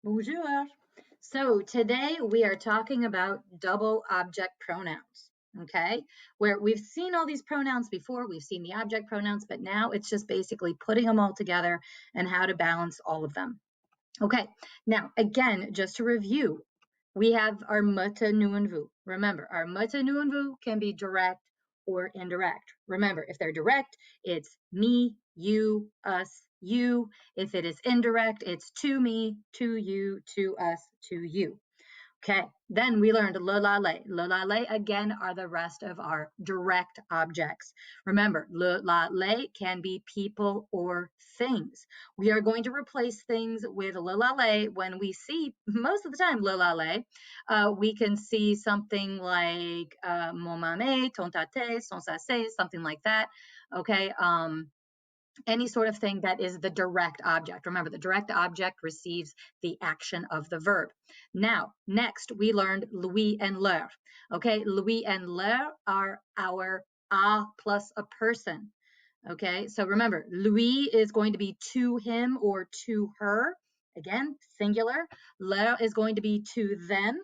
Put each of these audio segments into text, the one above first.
Bonjour. So today we are talking about double object pronouns, okay? Where we've seen all these pronouns before, we've seen the object pronouns, but now it's just basically putting them all together and how to balance all of them. Okay, now again, just to review, we have our muta nu and vu. Remember, our muta nu and vu can be direct or indirect. Remember, if they're direct, it's me, you, us, you. If it is indirect, it's to me, to you, to us, to you. Okay, then we learned le la le. Le la le again are the rest of our direct objects. Remember, le la le can be people or things. We are going to replace things with le la le when we see, most of the time, le la le. We can see something like mon mame, ton tate, son sase, something like that. Okay, any sort of thing that is the direct object. Remember, the direct object receives the action of the verb. Now, next, we learned lui and leur. Okay, lui and leur are our a plus a person. Okay, so remember, lui is going to be to him or to her. Again, singular. Leur is going to be to them,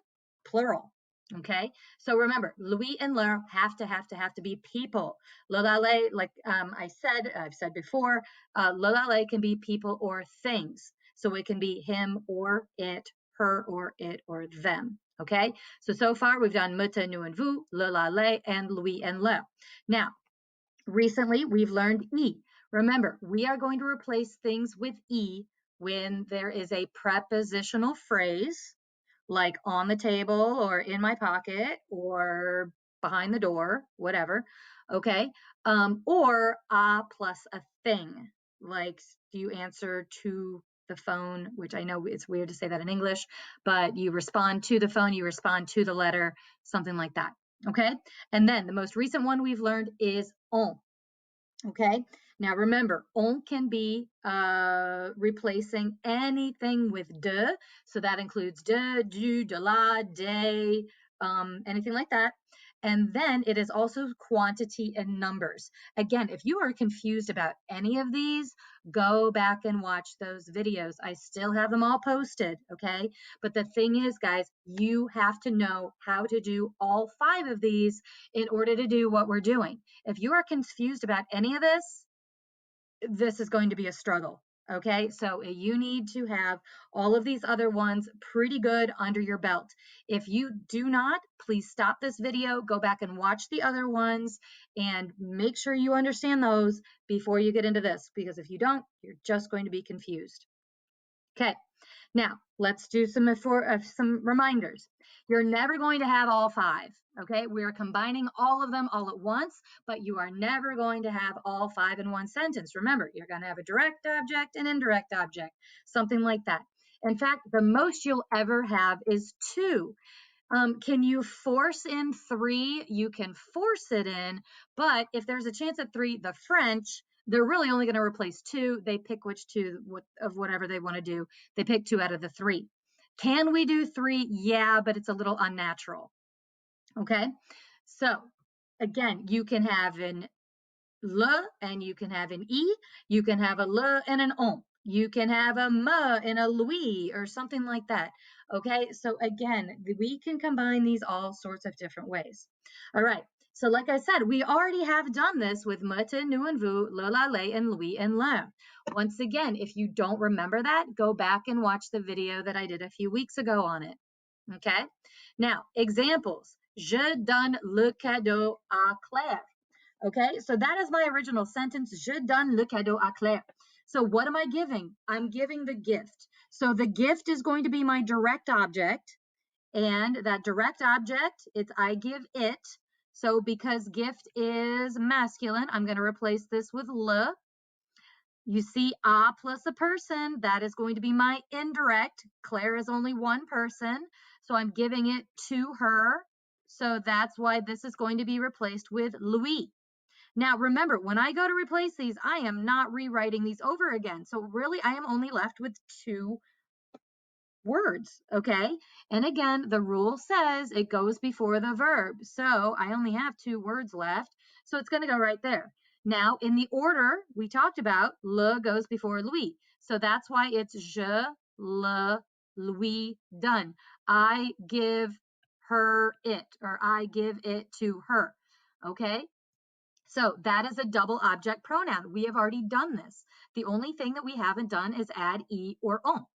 plural. Okay, so remember, lui and leur have to be people. Le la le, like I've said before, le la le can be people or things. So it can be him or it, her or it or them. Okay, so far we've done muta nu and vu, le la le, and lui and leur. Now, recently we've learned e. Remember, we are going to replace things with e when there is a prepositional phrase like on the table or in my pocket or behind the door, whatever, okay? Or a plus a thing, like you answer to the phone, which I know it's weird to say that in English, but you respond to the phone, you respond to the letter, something like that, okay? And then the most recent one we've learned is on. Okay, now remember, on can be replacing anything with de, so that includes de, du, de la, de, anything like that. And then it is also quantity and numbers. Again, if you are confused about any of these, go back and watch those videos. I still have them all posted, okay? But the thing is, guys, you have to know how to do all 5 of these in order to do what we're doing. If you are confused about any of this is going to be a struggle. Okay, so you need to have all of these other ones pretty good under your belt. If you do not, please stop this video, go back and watch the other ones, and make sure you understand those before you get into this, because if you don't, you're just going to be confused. Okay, now let's do some reminders. You're never going to have all 5. Okay, we're combining all of them all at once, but you are never going to have all 5 in one sentence. Remember, you're going to have a direct object and indirect object, something like that. In fact, the most you'll ever have is 2. Can you force in 3? You can force it in, but if there's a chance at 3, the French, they're really only going to replace 2. They pick which 2 of whatever they want to do. They pick 2 out of the 3. Can we do 3? Yeah, but it's a little unnatural. Okay, so again, you can have an le and you can have an e. You can have a le and an on. You can have a me and a lui or something like that. Okay, so again, we can combine these all sorts of different ways. All right, so like I said, we already have done this with muta, nu and vu, le la le, and lui and le. Once again, if you don't remember that, go back and watch the video that I did a few weeks ago on it. Okay, now examples. Je donne le cadeau à Claire. Okay, so that is my original sentence. Je donne le cadeau à Claire. So what am I giving? I'm giving the gift. So the gift is going to be my direct object. And that direct object, it's I give it. So because gift is masculine, I'm going to replace this with le. You see a plus a person, that is going to be my indirect. Claire is only one person, so I'm giving it to her. So that's why this is going to be replaced with Louis. Now, remember, when I go to replace these, I am not rewriting these over again. So really, I am only left with 2 words, okay? And again, the rule says it goes before the verb. So I only have 2 words left. So it's going to go right there. Now, in the order we talked about, le goes before lui. So that's why it's je, le, lui donne. I give her it, or I give it to her. Okay? So that is a double object pronoun. We have already done this. The only thing that we haven't done is add e or on.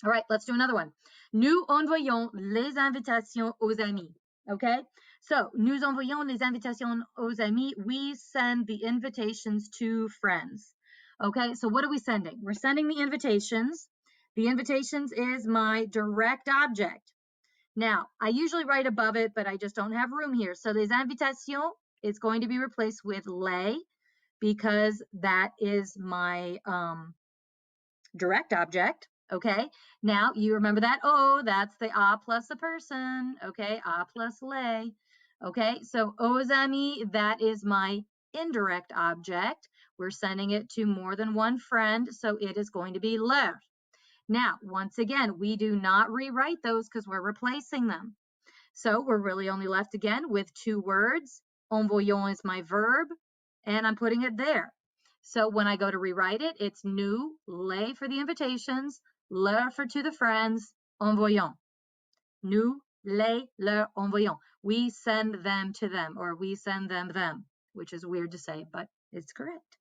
All right, let's do another one. Nous envoyons les invitations aux amis. Okay, so nous envoyons les invitations aux amis. We send the invitations to friends. Okay, so what are we sending? We're sending the invitations. The invitations is my direct object. Now, I usually write above it, but I just don't have room here. So les invitations is going to be replaced with les because that is my direct object. Okay, now you remember that oh, that's the a plus a person. Okay, a plus les. Okay, so aux amis, that is my indirect object. We're sending it to more than one friend, so it is going to be leur. Now, once again, we do not rewrite those because we're replacing them. So we're really only left again with two words. Envoyons is my verb, and I'm putting it there. So when I go to rewrite it, it's nous, les for the invitations, leur for to the friends, envoyons. Nous, les, leur, envoyons. We send them to them, or we send them, which is weird to say, but it's correct.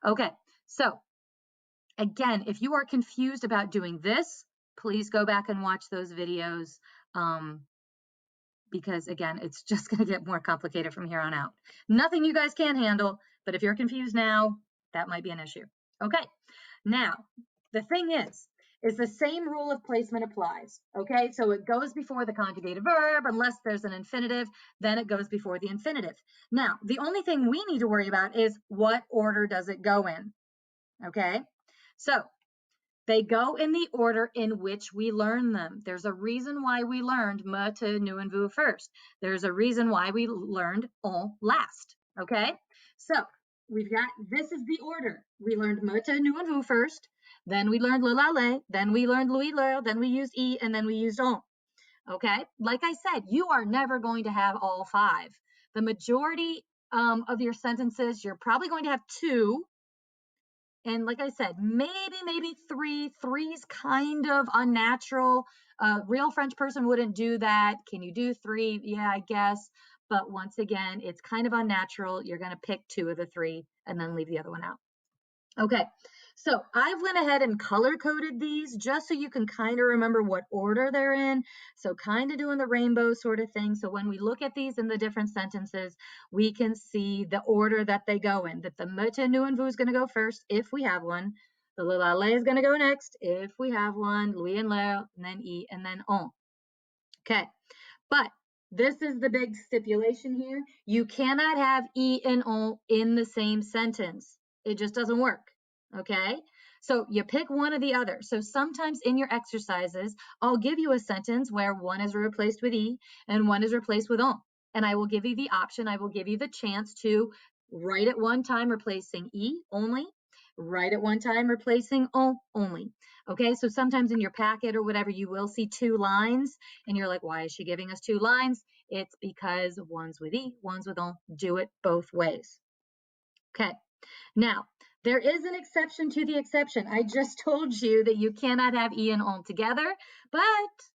Okay, so again, if you are confused about doing this, please go back and watch those videos. Because again, it's just going to get more complicated from here on out. Nothing you guys can't handle, but if you're confused now, that might be an issue. Okay, now the thing is the same rule of placement applies. Okay, so it goes before the conjugated verb, unless there's an infinitive, then it goes before the infinitive. Now, the only thing we need to worry about is what order does it go in? Okay, so they go in the order in which we learn them. There's a reason why we learned me, te, nous, and vous first. There's a reason why we learned on last. Okay, so we've got, this is the order. We learned me, te, nous, and vous first. Then we learned le, la, le. Then we learned lui, leur. Then we used e, and then we used on. Okay, like I said, you are never going to have all five. The majority of your sentences, you're probably going to have two. And like I said, maybe three. Three's kind of unnatural. A real French person wouldn't do that. Can you do three? Yeah, I guess. But once again, it's kind of unnatural. You're going to pick two of the three and then leave the other one out. Okay, so I went ahead and color coded these just so you can kind of remember what order they're in. So kind of doing the rainbow sort of thing. So when we look at these in the different sentences, we can see the order that they go in, that the me, te, nous, and vous is going to go first if we have one. The le, la, le is going to go next if we have one, lui and leur, and then e, and then on. Okay, but this is the big stipulation here. You cannot have e and on in the same sentence. It just doesn't work, okay? So you pick one or the other. So sometimes in your exercises, I'll give you a sentence where one is replaced with e and one is replaced with on. And I will give you the option, I will give you the chance to write it one time replacing e only, write it one time replacing on only. Okay, so sometimes in your packet or whatever, you will see two lines and you're like, why is she giving us two lines? It's because one's with e, one's with on. Do it both ways. Okay. Now, there is an exception to the exception. I just told you that you cannot have e and on together, but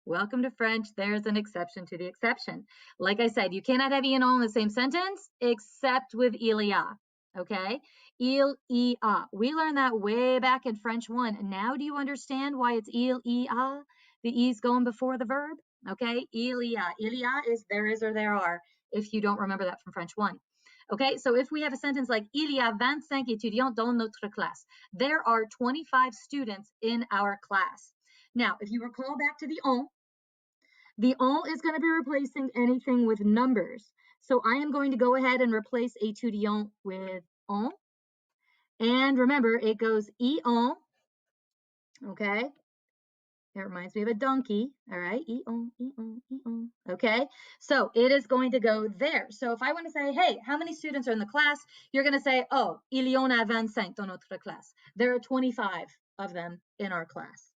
welcome to French, there's an exception to the exception. Like I said, you cannot have e and on in the same sentence, except with il y a, okay? Il y a. We learned that way back in French 1. Now do you understand why it's il y a? The e's going before the verb, okay? Il y a. Il y a is there is or there are, if you don't remember that from French 1. Okay, so if we have a sentence like il y a 25 étudiants dans notre classe, there are 25 students in our class. Now, if you recall back to the on is going to be replacing anything with numbers. So I am going to go ahead and replace étudiant with on. And remember, it goes e on. Okay. It reminds me of a donkey. All right. E on, e on, e on. Okay. So it is going to go there. So if I want to say, hey, how many students are in the class? You're going to say, oh, il y en a 25 dans notre classe. There are 25 of them in our class.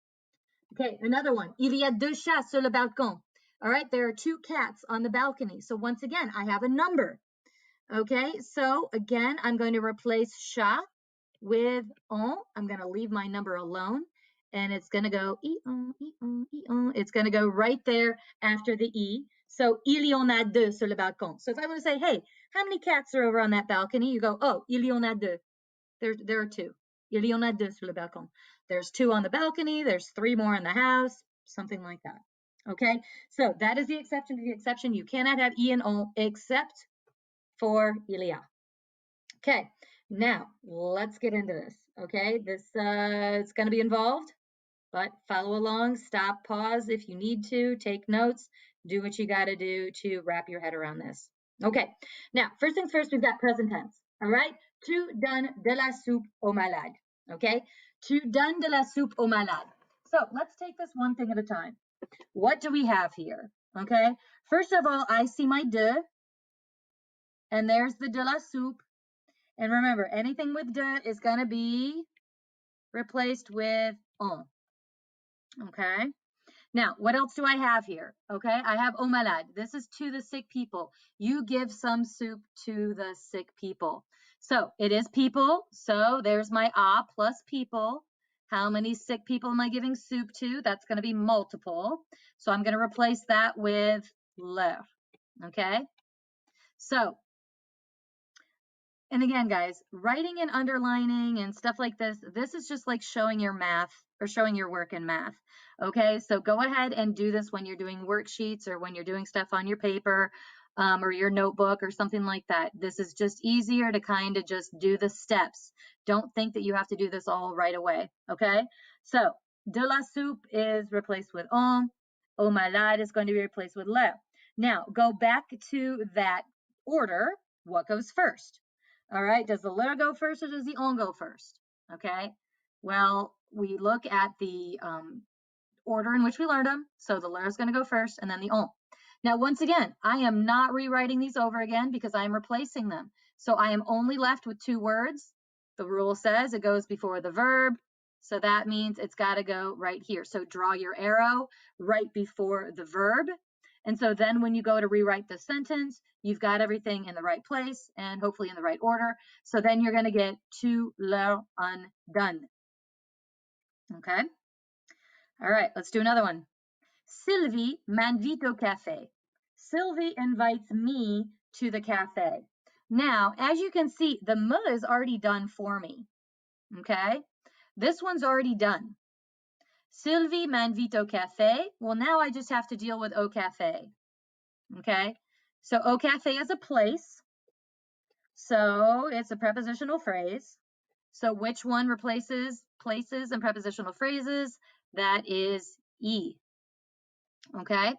Okay. Another one. Il y a deux chats sur le balcon. All right. There are two cats on the balcony. So once again, I have a number. Okay. So again, I'm going to replace chat with on. I'm going to leave my number alone. and it's going to go it's going to go right there after the E. So, il y en a deux sur le balcon. So if I want to say, hey, how many cats are over on that balcony? You go, oh, il y en a deux. There are two. Il y en a deux sur le balcon. There's two on the balcony. There's three more in the house. Something like that. Okay, so that is the exception to the exception. You cannot have E and O except for il y a. Okay, now let's get into this. Okay, this it's going to be involved, but follow along, stop, pause if you need to, take notes, do what you got to do to wrap your head around this. Okay, now first things first, we've got present tense. All right, tu donnes de la soupe au malade. Okay, tu donnes de la soupe au malade. So let's take this one thing at a time. What do we have here? Okay, first of all, I see my de, and there's the de la soupe. And remember, anything with de is going to be replaced with on. Okay. Now, what else do I have here? Okay, I have au malade. This is to the sick people. You give some soup to the sick people. So it is people. So there's my a plus people. How many sick people am I giving soup to? That's going to be multiple. So I'm going to replace that with le. Okay. So, and again, guys, writing and underlining and stuff like this is just like showing your math or showing your work in math. Okay, so go ahead and do this when you're doing worksheets or when you're doing stuff on your paper or your notebook or something like that. This is just easier to kind of just do the steps. Don't think that you have to do this all right away. Okay, so de la soupe is replaced with on. Au malade is going to be replaced with le. Now, go back to that order. What goes first? All right, does the le go first or does the on go first? Okay, well, we look at the order in which we learned them. So the le is going to go first and then the on. Now, once again, I am not rewriting these over again because I am replacing them. So I am only left with two words. The rule says it goes before the verb. So that means it's got to go right here. So draw your arrow right before the verb. And so then when you go to rewrite the sentence, you've got everything in the right place and hopefully in the right order. So then you're going to get tu leur undone. Okay. All right, let's do another one. Sylvie m'invite au café. Sylvie invites me to the cafe. Now, as you can see, the me is already done for me. Okay. This one's already done. Sylvie m'invite au café. Well, now I just have to deal with au café. Okay, so au café is a place. So it's a prepositional phrase. So which one replaces places and prepositional phrases? That is E. Okay,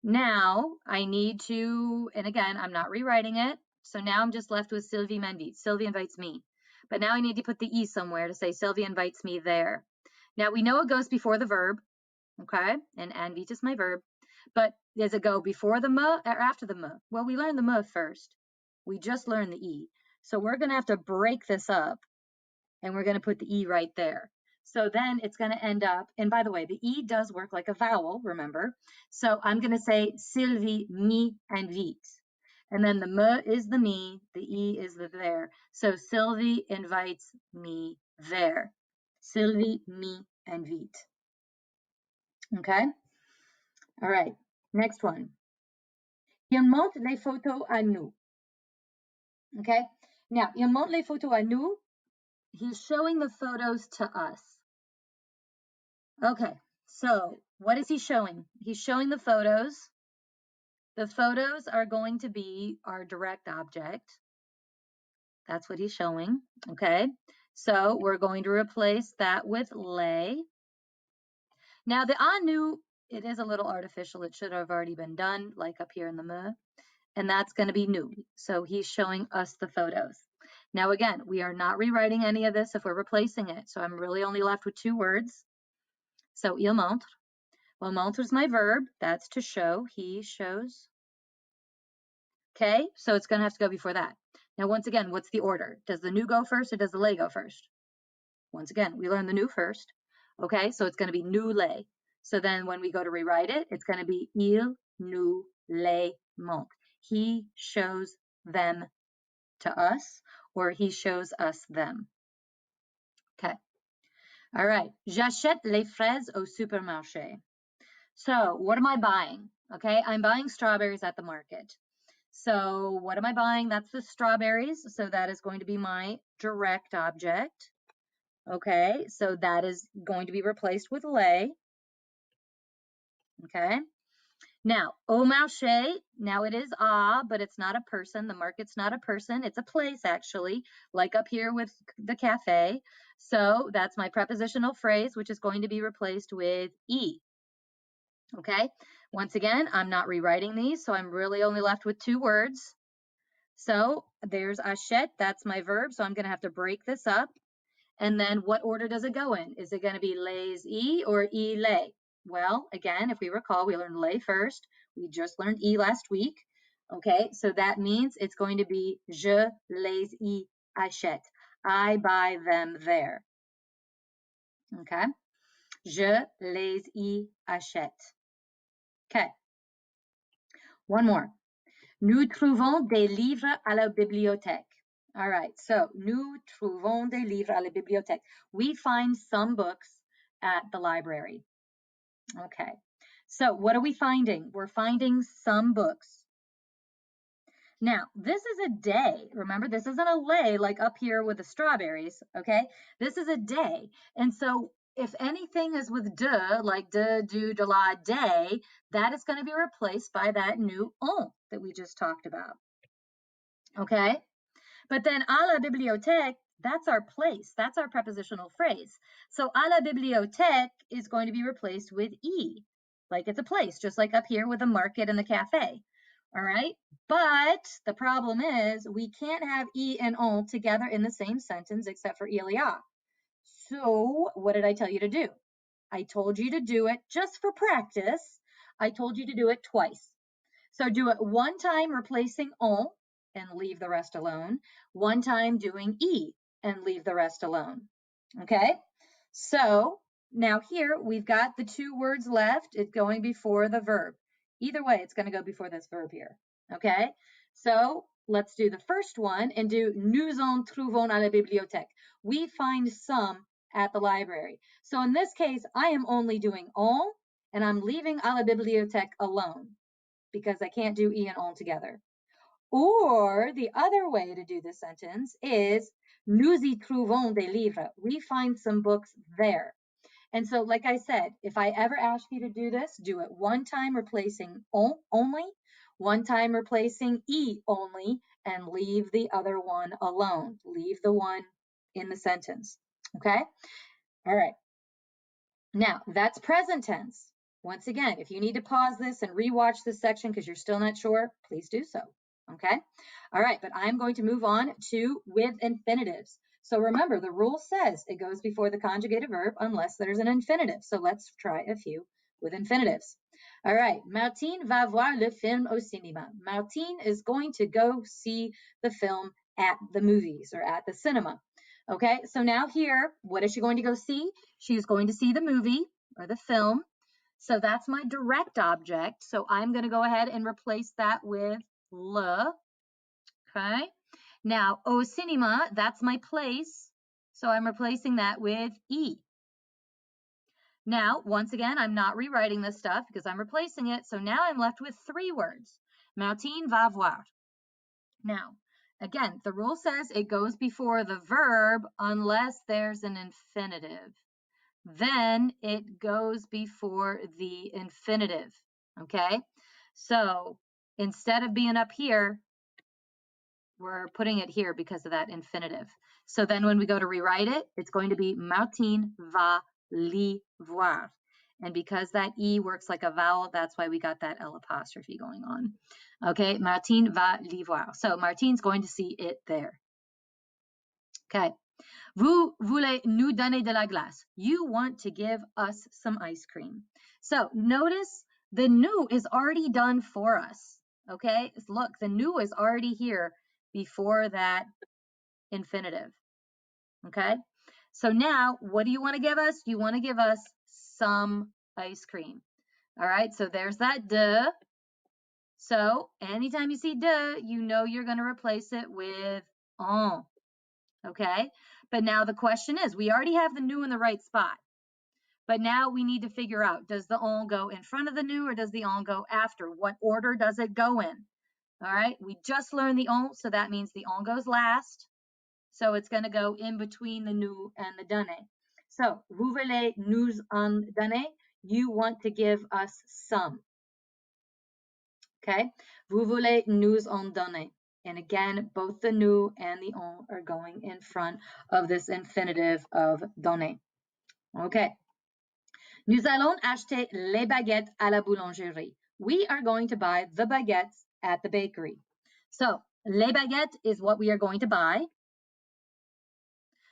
now I need to, and again, I'm not rewriting it. So now I'm just left with Sylvie m'invite. Sylvie invites me. But now I need to put the E somewhere to say Sylvie invites me there. Now we know it goes before the verb. Okay, and invite is my verb. But does it go before the me or after the me? Well, we learned the me first. We just learned the E. So we're going to have to break this up and we're going to put the E right there. So then it's going to end up, and by the way, the E does work like a vowel, remember? So I'm going to say Sylvie m'invite. And then the me is the me, the E is the there. So Sylvie invites me there. Sylvie m'invite. Okay? All right, next one. Il montre les photos à nous. Okay, now, il montre les photos à nous. He's showing the photos to us. Okay, so what is he showing? He's showing the photos. The photos are going to be our direct object. That's what he's showing. Okay, so we're going to replace that with les. Now, the à nous, it is a little artificial. It should have already been done, like up here in the me. And that's going to be new. So he's showing us the photos. Now, again, we are not rewriting any of this if we're replacing it. So I'm really only left with two words. So il montre. Well, montre is my verb. That's to show. He shows. Okay, so it's going to have to go before that. Now, once again, what's the order? Does the nous go first or does the les go first? Once again, we learn the nous first. Okay, so it's going to be nous les. So then when we go to rewrite it, it's going to be il nous les montre. He shows them to us, or he shows us them. Okay. All right. J'achète les fraises au supermarché. So what am I buying? Okay, I'm buying strawberries at the market. So what am I buying? That's the strawberries. So that is going to be my direct object. Okay, so that is going to be replaced with les. Okay. Now, au marché, now it is but it's not a person. The market's not a person. It's a place, actually, like up here with the cafe. So that's my prepositional phrase, which is going to be replaced with e. Okay. Once again, I'm not rewriting these, so I'm really only left with 2 words. So there's achète, that's my verb. So I'm going to have to break this up. And then what order does it go in? Is it going to be les e or e les? Well, again, if we recall, we learned les first. We just learned e last week. Okay, so that means it's going to be je les y achète. I buy them there. Okay, je les y achète. Okay, one more. Nous trouvons des livres à la bibliothèque. All right, so nous trouvons des livres à la bibliothèque. We find some books at the library. Okay, so what are we finding? We're finding some books. Now, this is a day. Remember, this isn't a lay like up here with the strawberries, okay? This is a day. And so if anything is with de, like de, du, de la, day, that is going to be replaced by that new on that we just talked about. Okay? But then à la bibliothèque, that's our place. That's our prepositional phrase. So à la bibliothèque is going to be replaced with e, like it's a place, just like up here with the market and the cafe. All right? But the problem is we can't have e and on together in the same sentence except for il y a. So what did I tell you to do? I told you to do it just for practice. I told you to do it twice. So do it one time replacing on and leave the rest alone. One time doing e and leave the rest alone. Okay? So now here we've got the 2 words left. It's going before the verb. Either way, it's going to go before this verb here. Okay? So let's do the first one and do nous en trouvons à la bibliothèque. We find some at the library. So in this case, I am only doing on and I'm leaving à la bibliothèque alone because I can't do e and on together. Or the other way to do this sentence is nous y trouvons des livres. We find some books there. And so, like I said, if I ever ask you to do this, do it one time replacing on only, one time replacing e only, and leave the other one alone. Leave the one in the sentence. Okay? All right. Now, that's present tense. Once again, if you need to pause this and rewatch this section because you're still not sure, please do so. Okay? All right, but I'm going to move on to with infinitives. So remember, the rule says it goes before the conjugated verb unless there's an infinitive. So let's try a few with infinitives. All right, Martine va voir le film au cinéma. Martine is going to go see the film at the movies or at the cinema. Okay, so now here, what is she going to go see? She's going to see the movie or the film. So that's my direct object. So I'm going to go ahead and replace that with le. Okay. Now, au cinéma, that's my place. So I'm replacing that with e. Now, once again, I'm not rewriting this stuff because I'm replacing it. So now I'm left with 3 words. Martine va voir. Now, again, the rule says it goes before the verb unless there's an infinitive. Then it goes before the infinitive, okay? So instead of being up here, we're putting it here because of that infinitive. So then when we go to rewrite it, it's going to be Martine va l'y voir. And because that E works like a vowel, that's why we got that L apostrophe going on. Okay, Martine va l'y voir. So Martine's going to see it there. Okay. Vous voulez nous donner de la glace. You want to give us some ice cream. So notice the nous is already done for us. Okay, look, the nous is already here before that infinitive. Okay, so now what do you want to give us? You want to give us some ice cream. All right, so there's that de. So anytime you see de, you know you're going to replace it with en. Okay, But now the question is, we already have the nous in the right spot. But now we need to figure out, does the on go in front of the nous or does the on go after? What order does it go in? All right, we just learned the on, so that means the on goes last. So it's going to go in between the nous and the donner. So, vous voulez nous en donner? You want to give us some. Okay, vous voulez nous en donner? And again, both the nous and the on are going in front of this infinitive of donner. Okay. Nous allons acheter les baguettes à la boulangerie. We are going to buy the baguettes at the bakery. So, les baguettes is what we are going to buy.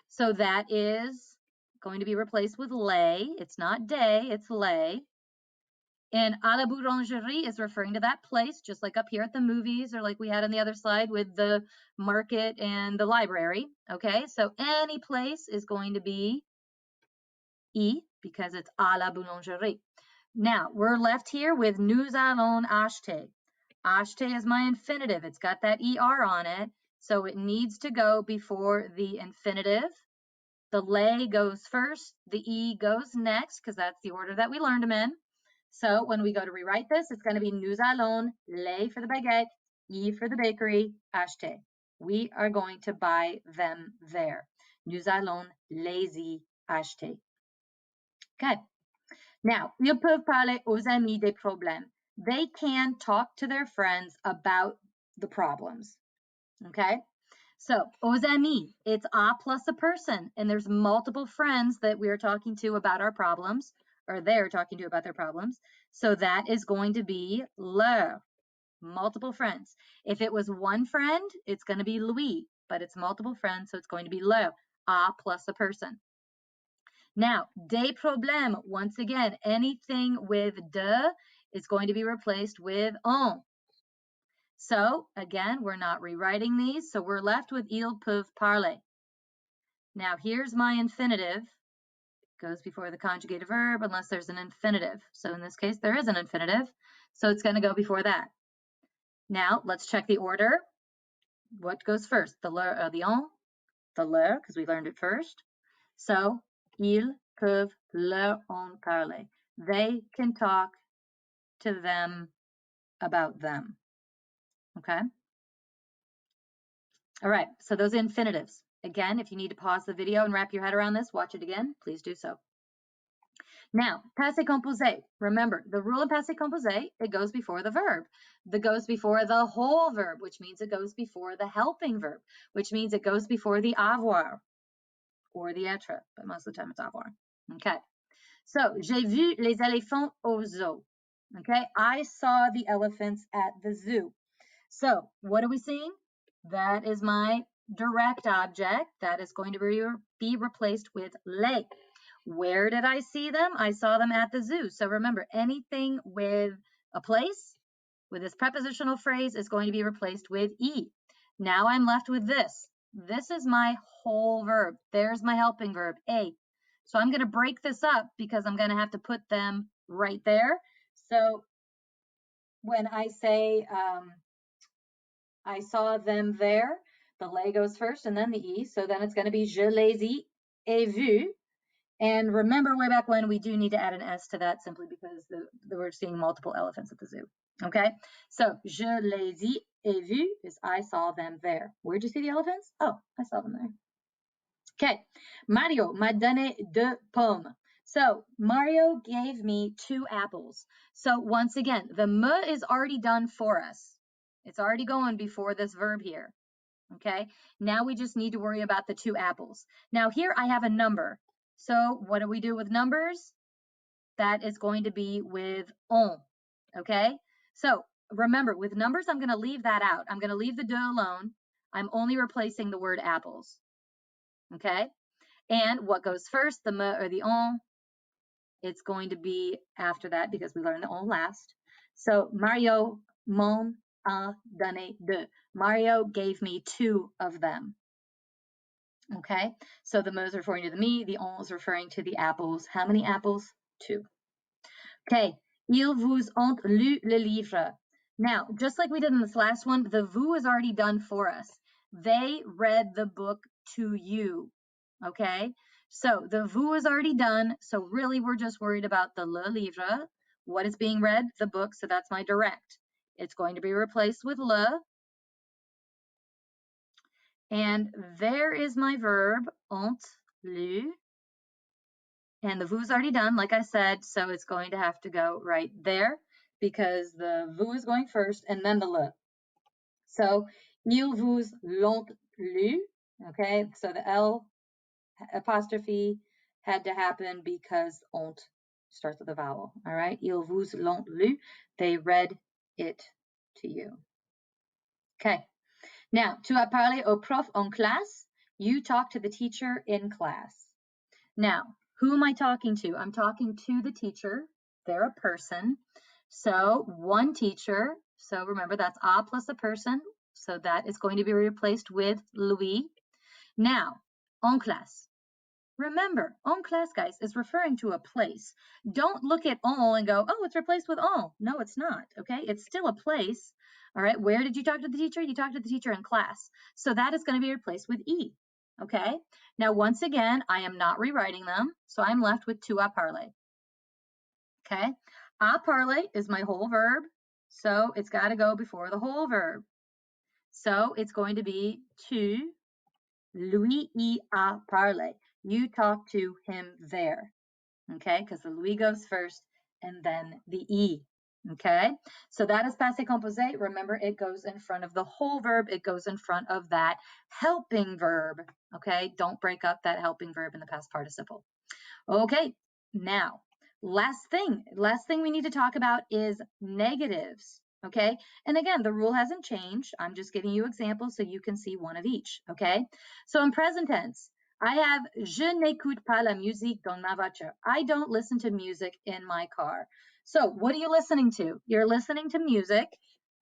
So that is going to be replaced with les. It's not des, it's les. And à la boulangerie is referring to that place, just like up here at the movies or like we had on the other slide with the market and the library. Okay, so any place is going to be I because it's à la boulangerie. Now, we're left here with nous allons acheter. Acheter is my infinitive. It's got that ER on it, so it needs to go before the infinitive. The les goes first, the E goes next, because that's the order that we learned them in. So when we go to rewrite this, it's going to be nous allons, les for the baguette, I for the bakery, acheter. We are going to buy them there. Nous allons les y acheter. Okay. Now, ils peuvent parler aux amis des problèmes. They can talk to their friends about the problems. Okay? So, aux amis, it's a plus a person, and there's multiple friends that we are talking to about our problems, or they're talking to about their problems. So that is going to be leur, multiple friends. If it was one friend, it's going to be Louis, but it's multiple friends, so it's going to be leur, a plus a person. Now, des problèmes, once again, anything with de is going to be replaced with on. So, again, we're not rewriting these, so we're left with ils peuvent parler. Now, here's my infinitive. It goes before the conjugated verb unless there's an infinitive. So in this case, there is an infinitive, so it's going to go before that. Now, let's check the order. What goes first? The le or the on? The le, because we learned it first. So, ils peuvent leur en parler. They can talk to them about them. Okay? All right, so those infinitives. Again, if you need to pause the video and wrap your head around this, watch it again, please do so. Now, passé composé. Remember, the rule in passé composé, it goes before the verb. It goes before the whole verb, which means it goes before the helping verb, which means it goes before the avoir or the être, but most of the time it's avoir. Okay. So, j'ai vu les éléphants au zoo. Okay, I saw the elephants at the zoo. So, what are we seeing? That is my direct object. That is going to be replaced with les. Where did I see them? I saw them at the zoo. So remember, anything with a place, with this prepositional phrase, is going to be replaced with I. Now I'm left with this. This is my whole verb. There's my helping verb, a. So I'm going to break this up because I'm going to have to put them right there. So when I say I saw them there, the les goes first and then the I. So then it's going to be je les ai vus. And remember way back when, we do need to add an S to that simply because we're seeing multiple elephants at the zoo. Okay, so je les ai vus is I saw them there. Where'd you see the elephants? Oh, I saw them there. Okay, Mario m'a donné 2 pommes. So Mario gave me 2 apples. So once again, the me is already done for us. It's already going before this verb here. Okay, now we just need to worry about the 2 apples. Now here I have a number. So what do we do with numbers? That is going to be with on. Okay, so remember, with numbers, I'm going to leave that out. I'm going to leave the de alone. I'm only replacing the word apples. Okay, and what goes first, the me or the on? It's going to be after that because we learned the on last. So Mario m'en a donné 2. Mario gave me 2 of them. Okay, so the me is referring to the me, the on is referring to the apples. How many apples? 2. Okay, ils vous ont lu le livre. Now, just like we did in this last one, the vous is already done for us. They read the book to you. okay? So the vous is already done. So really we're just worried about the le livre. What is being read? The book. So that's my direct. It's going to be replaced with le. And there is my verb, ont lu. And the vous is already done, like I said, so it's going to have to go right there because the vous is going first and then the le. So, ils vous l'ont lu, okay? So the L apostrophe had to happen because ont starts with a vowel, all right? Ils vous l'ont lu, they read it to you. Okay, now, tu as parlé au prof en classe, you talk to the teacher in class. Now, who am I talking to? I'm talking to the teacher. They're a person. So one teacher. So remember, that's a plus a person. So that is going to be replaced with lui. Now, en classe. Remember, en classe, guys, is referring to a place. Don't look at en and go, oh, it's replaced with en. No, it's not, okay? It's still a place, all right? Where did you talk to the teacher? You talked to the teacher in class. So that is going to be replaced with e, okay? Now, once again, I am not rewriting them, so I'm left with tu as parlé, okay? A parler is my whole verb, so it's got to go before the whole verb. So it's going to be tu lui y a parlé. You talk to him there, okay? Because the lui goes first and then the e, okay? So that is passé composé. Remember, it goes in front of the whole verb. It goes in front of that helping verb, okay? Don't break up that helping verb in the past participle. Okay, now, last thing we need to talk about is negatives, okay? And again, the rule hasn't changed. I'm just giving you examples so you can see one of each, okay? So in present tense, I have je n'écoute pas la musique dans ma voiture. I don't listen to music in my car. So what are you listening to? You're listening to music.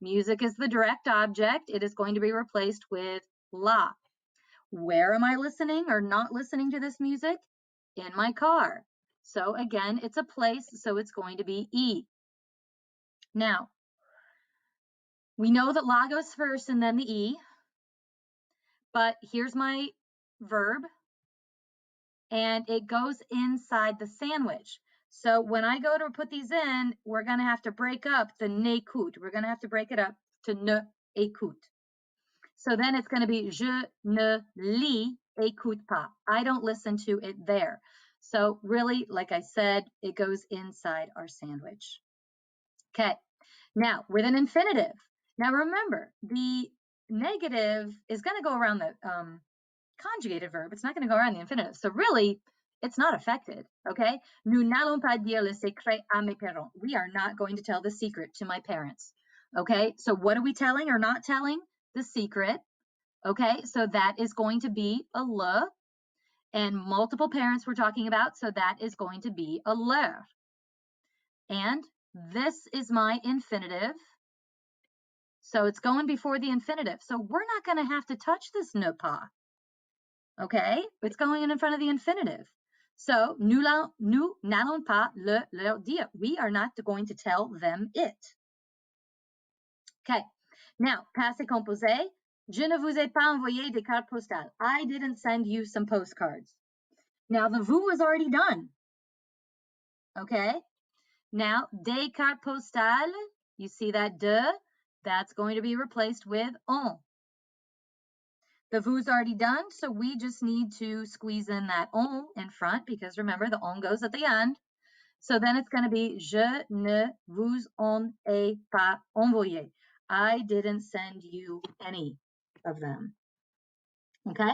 Music is the direct object. It is going to be replaced with la. Where am I listening or not listening to this music? In my car. So again, it's a place, so it's going to be e. Now, we know that la goes first and then the e, but here's my verb, and it goes inside the sandwich. So when I go to put these in, we're going to have to break up the n'écoute. We're going to have to break it up to ne écoute. So then it's going to be je ne l'y écoute pas. I don't listen to it there. So really, like I said, it goes inside our sandwich. Okay, now with an infinitive. Now remember, the negative is going to go around the conjugated verb. It's not going to go around the infinitive. So really, it's not affected, okay? Nous n'allons pas dire le secret à mes parents. We are not going to tell the secret to my parents, okay? So what are we telling or not telling? The secret, okay? So that is going to be a le, and multiple parents we're talking about, so that is going to be a leur. And this is my infinitive. So it's going before the infinitive. So we're not going to have to touch this ne pas. Okay, it's going in front of the infinitive. So nous n'allons pas leur dire. We are not going to tell them it. Okay, now passé composé. Je ne vous ai pas envoyé des cartes postales. I didn't send you some postcards. Now the vous is already done. Okay, now des cartes postales. You see that de? That's going to be replaced with on. The vous is already done, so we just need to squeeze in that on in front because remember the on goes at the end. So then it's going to be je ne vous en ai pas envoyé. I didn't send you any of them. Okay,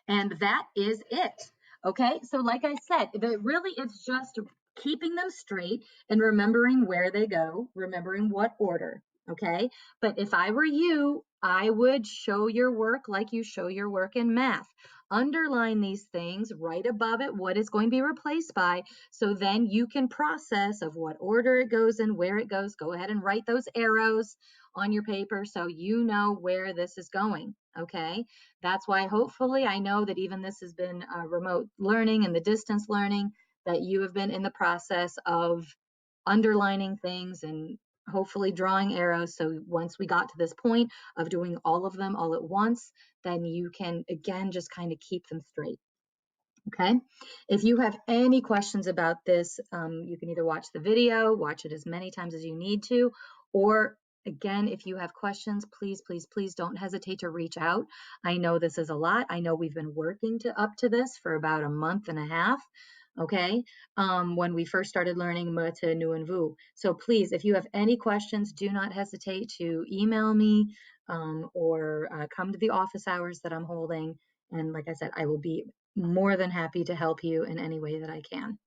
and that is it. Okay, so like I said, really it's just keeping them straight and remembering where they go, remembering what order. Okay, but if I were you, I would show your work like you show your work in math. Underline these things right above it, what is going to be replaced by, so then you can process of what order it goes in, where it goes. Go ahead and write those arrows on your paper so you know where this is going, okay? That's why hopefully I know that even this has been remote learning and the distance learning, that you have been in the process of underlining things and hopefully drawing arrows. So once we got to this point of doing all of them all at once, then you can again just kind of keep them straight. Okay, if you have any questions about this, you can either watch the video, watch it as many times as you need to, or again, if you have questions, please, please, please don't hesitate to reach out. I know this is a lot. I know we've been working up to this for about a month and a half. Okay, when we first started learning me, te, nu, and vous. So please, if you have any questions, do not hesitate to email me or come to the office hours that I'm holding. And like I said, I will be more than happy to help you in any way that I can.